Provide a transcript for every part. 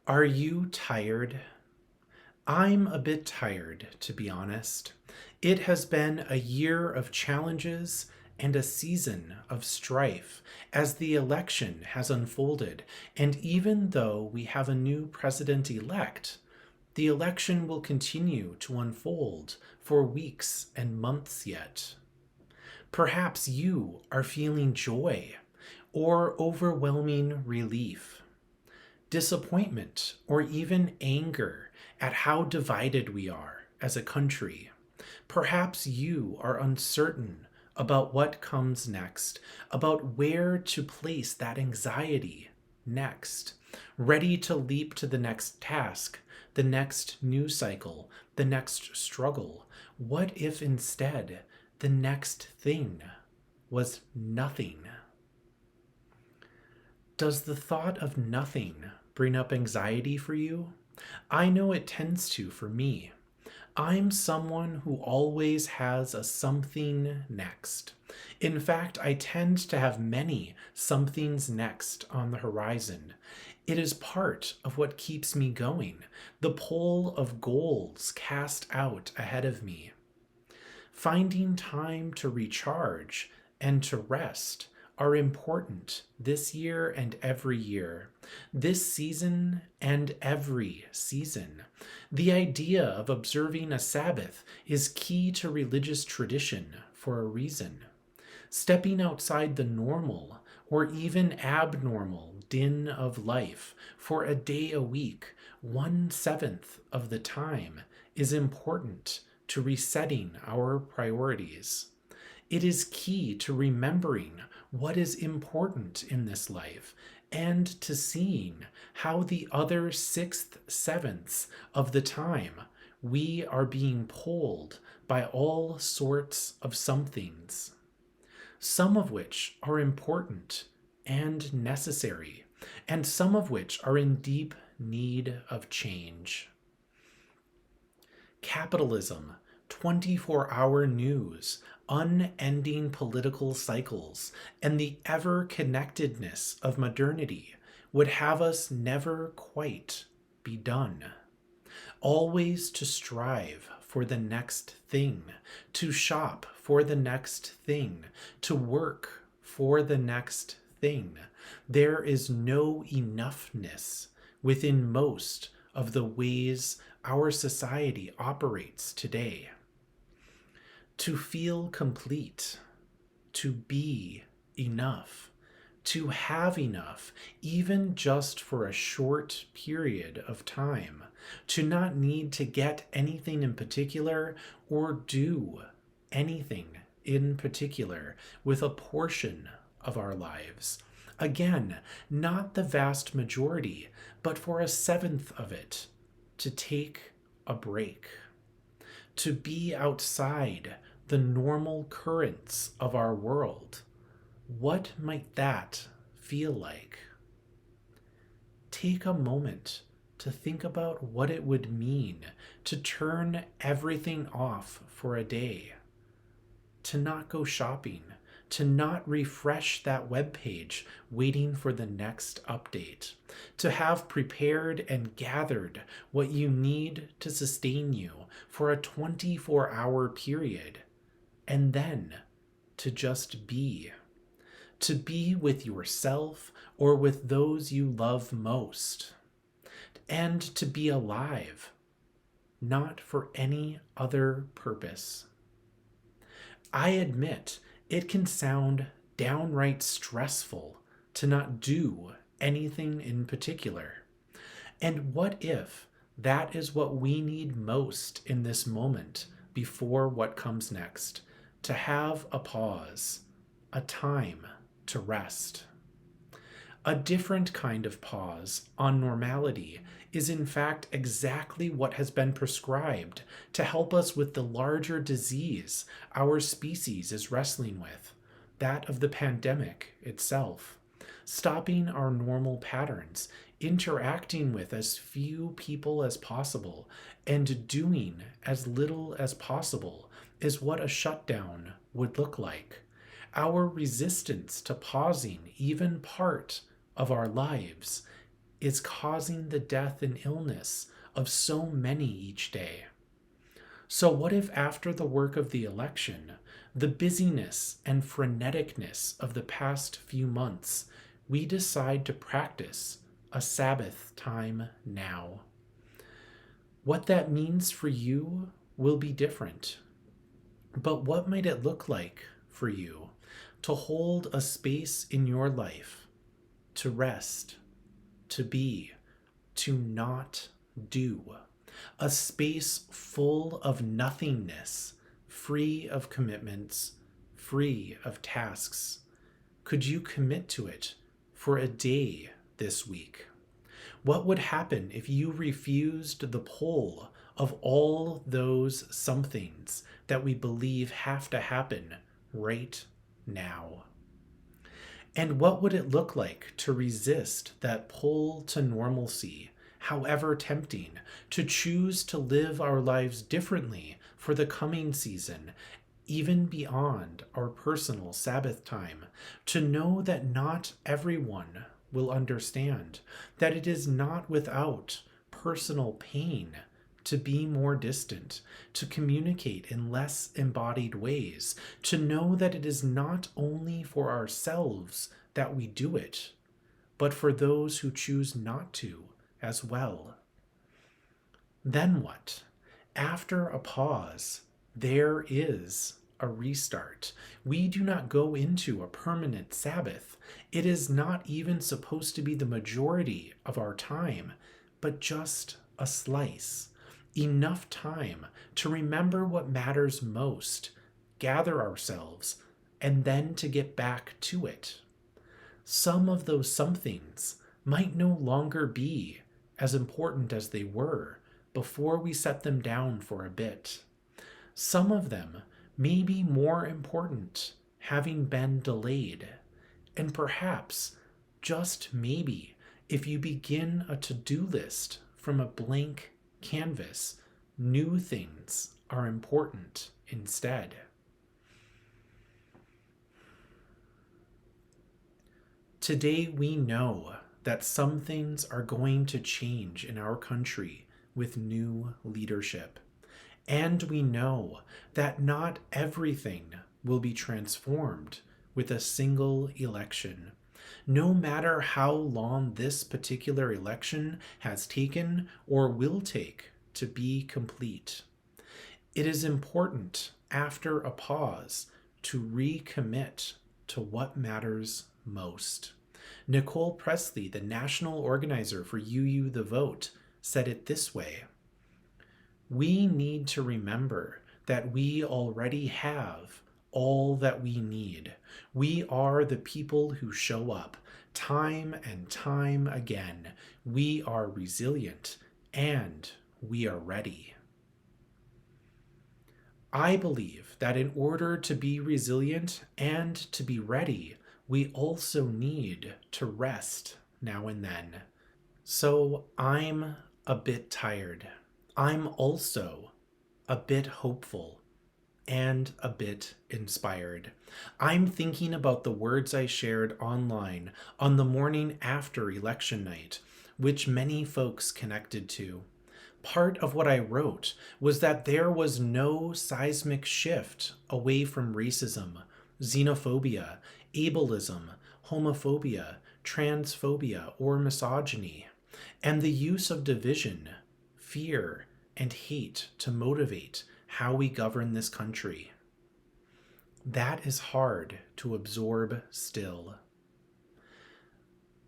Are you tired? I'm a bit tired, to be honest. It has been a year of challenges and a season of strife as the election has unfolded, and even though we have a new president elect, the election will continue to unfold for weeks and months yet. Perhaps you are feeling joy or overwhelming relief, disappointment, or even anger at how divided we are as a country. Perhaps you are uncertain about what comes next, about where to place that anxiety next, ready to leap to the next task, the next news cycle, the next struggle. What if instead the next thing was nothing? Does the thought of nothing bring up anxiety for you? I know it tends to for me. I'm someone who always has a something next. In fact, I tend to have many somethings next on the horizon. It is part of what keeps me going, the pole of goals cast out ahead of me. Finding time to recharge and to rest are important this year and every year, this season and every season. The idea of observing a Sabbath is key to religious tradition for a reason. Stepping outside the normal or even abnormal din of life for a day a week, 1/7 of the time, is important to resetting our priorities. It is key to remembering what is important in this life and to seeing how the other 6/7 of the time we are being pulled by all sorts of somethings, some of which are important and necessary, and some of which are in deep need of change. Capitalism, 24-hour news, unending political cycles, and the ever connectedness of modernity would have us never quite be done. Always to strive for the next thing, to shop for the next thing, to work for the next thing. There is no enoughness within most of the ways our society operates today. To feel complete, to be enough, to have enough, even just for a short period of time, to not need to get anything in particular or do anything in particular with a portion of our lives. Again, not the vast majority, but for a seventh of it, to take a break, to be outside the normal currents of our world. What might that feel like? Take a moment to think about what it would mean to turn everything off for a day, to not go shopping, to not refresh that web page waiting for the next update, to have prepared and gathered what you need to sustain you for a 24-hour period, and then to just be. To be with yourself or with those you love most, and to be alive, not for any other purpose. I admit it can sound downright stressful to not do anything in particular. And what if that is what we need most in this moment before what comes next? To have a pause, a time to rest. A different kind of pause on normality is in fact exactly what has been prescribed to help us with the larger disease our species is wrestling with, that of the pandemic itself. Stopping our normal patterns, interacting with as few people as possible, and doing as little as possible is what a shutdown would look like. Our resistance to pausing even part of our lives is causing the death and illness of so many each day. So, what if after the work of the election, the busyness and freneticness of the past few months, we decide to practice a Sabbath time now? What that means for you will be different. But what might it look like for you to hold a space in your life, to rest, to be, to not do? A space full of nothingness, free of commitments, free of tasks. Could you commit to it for a day this week? What would happen if you refused the pull of all those somethings that we believe have to happen right now? And what would it look like to resist that pull to normalcy, however tempting, to choose to live our lives differently for the coming season, even beyond our personal Sabbath time, to know that not everyone will understand, that it is not without personal pain to be more distant, to communicate in less embodied ways, to know that it is not only for ourselves that we do it, but for those who choose not to as well. Then what? After a pause, there is a restart. We do not go into a permanent Sabbath. It is not even supposed to be the majority of our time, but just a slice. Enough time to remember what matters most, gather ourselves, and then to get back to it. Some of those somethings might no longer be as important as they were before we set them down for a bit. Some of them may be more important, having been delayed. And perhaps, just maybe, if you begin a to-do list from a blank canvas, new things are important instead. Today we know that some things are going to change in our country with new leadership. And we know that not everything will be transformed with a single election. No matter how long this particular election has taken or will take to be complete. It is important, after a pause, to recommit to what matters most. Nicole Presley, the national organizer for UU the Vote, said it this way: "We need to remember that we already have all that we need. We are the people who show up time and time again. We are resilient and we are ready." I believe that in order to be resilient and to be ready, we also need to rest now and then. So I'm a bit tired. I'm also a bit hopeful and a bit inspired. I'm thinking about the words I shared online on the morning after election night, which many folks connected to. Part of what I wrote was that there was no seismic shift away from racism, xenophobia, ableism, homophobia, transphobia, or misogyny, and the use of division, fear, and hate to motivate how we govern this country. That is hard to absorb still.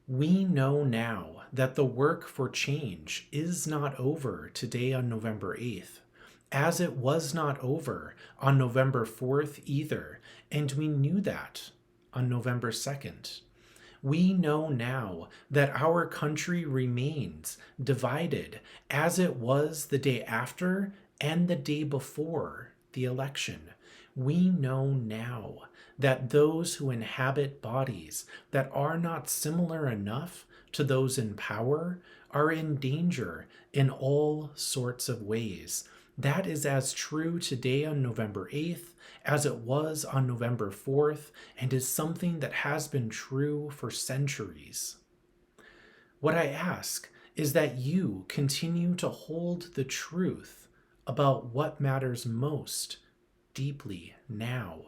We know now that the work for change is not over today on November 8th, as it was not over on November 4th either, and we knew that on November 2nd. We know now that our country remains divided as it was the day after and the day before the election. We know now that those who inhabit bodies that are not similar enough to those in power are in danger in all sorts of ways. That is as true today on November 8th as it was on November 4th, and is something that has been true for centuries. What I ask is that you continue to hold the truth about what matters most deeply now.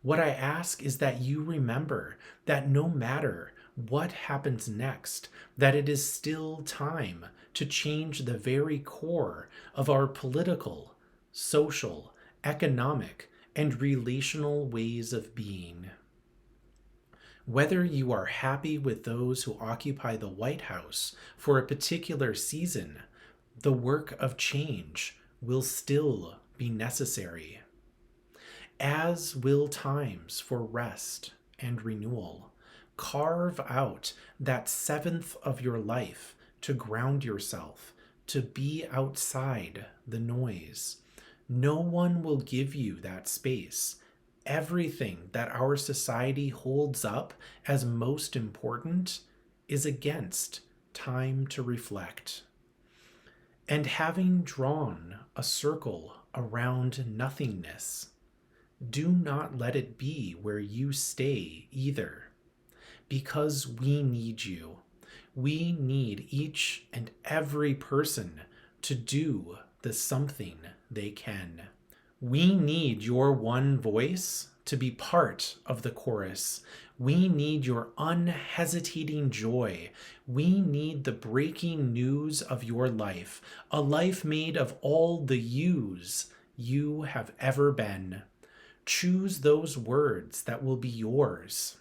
What I ask is that you remember that no matter what happens next, that it is still time to change the very core of our political, social, economic, and relational ways of being. Whether you are happy with those who occupy the White House for a particular season, the work of change will still be necessary, as will times for rest and renewal. Carve out that seventh of your life to ground yourself, to be outside the noise. No one will give you that space. Everything that our society holds up as most important is against time to reflect. And having drawn a circle around nothingness, do not let it be where you stay either, because we need you. We need each and every person to do the something they can. We need your one voice to be part of the chorus. We need your unhesitating joy. We need the breaking news of your life, a life made of all the yous you have ever been. Choose those words that will be yours.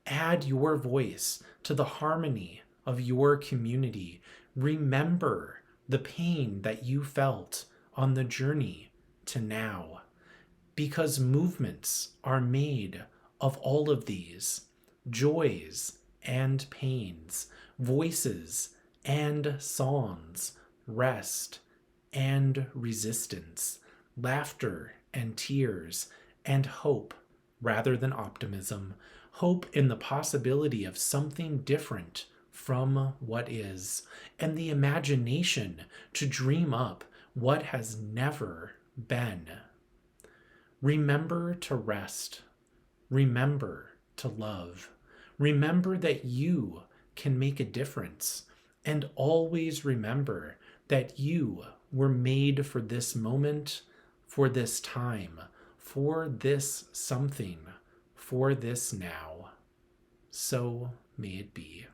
Add your voice to the harmony of your community. Remember the pain that you felt on the journey to now, because movements are made of all of these joys and pains, voices and songs, rest and resistance, laughter and tears, and hope rather than optimism. Hope in the possibility of something different from what is, and the imagination to dream up what has never been. Remember to rest. Remember to love. Remember that you can make a difference. And always remember that you were made for this moment, for this time, for this something, for this now. So may it be.